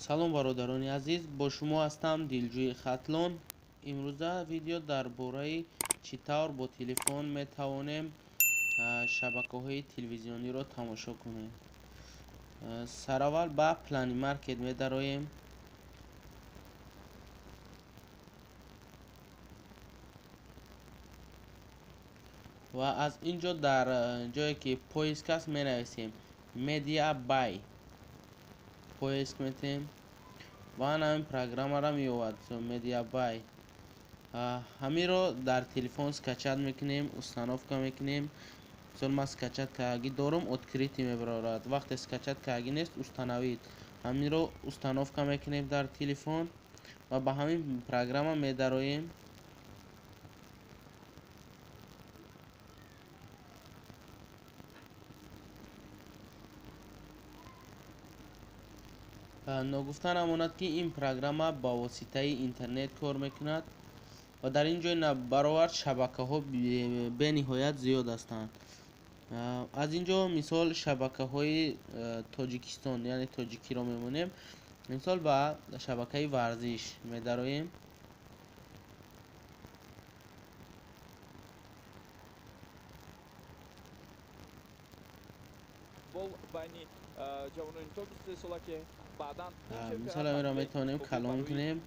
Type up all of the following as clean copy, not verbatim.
салом бародарони азиз, бо шумо ҳастам дилҷӯи хатлон. имрӯза видео дар бораи чӣ тавр бо телефон метавонем шабакаҳои телевизиониро тамошо кунем. сараввал ба плани маркет медароем. ва аз инҷо дар ҷое ки поиск аст менависем медиа бай, поиск метем ва ҳамин программаро меёвад медиа бай. ҳамиро дар телефон скачат мекунем, установка мекунем. мисол ман скачат кардаги дорум, открытый мебарорад. вақте скачат кардаги нест, установид. ҳамиро установка мекунем дар телефон ва ба ҳамин программа медароем. ногуфта намонад ки ин программа ба воситаи интернет кор мекунад ва дар ин ҷой баровард шабакаҳо бениҳоят зиёд ҳастанд. аз ин ҷо мисол шабакаҳои тоҷикистон, яъне тоҷикиро мемонем. мисол ба шабакаи варзиш медароем. мисол амиро метавонем калон кунем.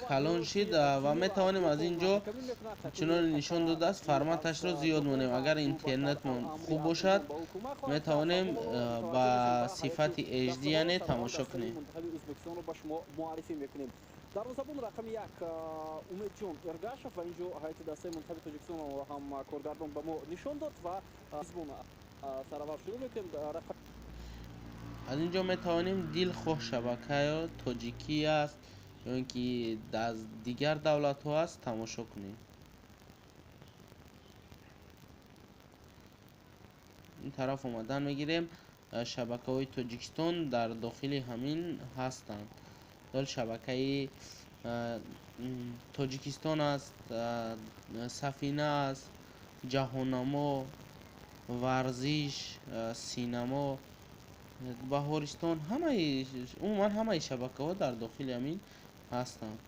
калон шид ва метавонем аз ин ҷо чунон нишон додааст форматашро зиёд монем. агар интернетмон хуб бошад, метавонем ба сифати HD яъне тамошо кунем. дарвозабон рақами 1 умедҷон эргашев ва ин ҷо ҳайати дастаи мунтахаби тоҷикистон ҳам коргардон ба мо нишон дод ва збон сараввал шурӯъ мекунем. аз ин ҷо метавонем дилхоҳ шабакаи тоҷикӣ аст ё ин ки аз дигар давлатҳо аст тамошо кунем. ин тараф омадан мегирем. шабакаҳои тоҷикистон дар дохили ҳамин ҳастанд. шабакаи тоҷикистон аст, сафина аст, ҷаҳоннамо, варзиш, синамо, баҳористон, умуман ҳамаи шабакаҳо дар дохили ҳамин ҳастанд.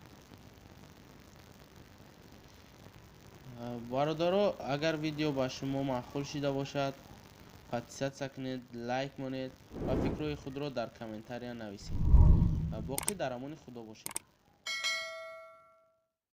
бародаро, агар видео ба шумо маъқул шуда бошад, подписатсия кунед, лайк монед ва фикрҳои худро дар комментария нависед. боқӣ дар амони худо бошед.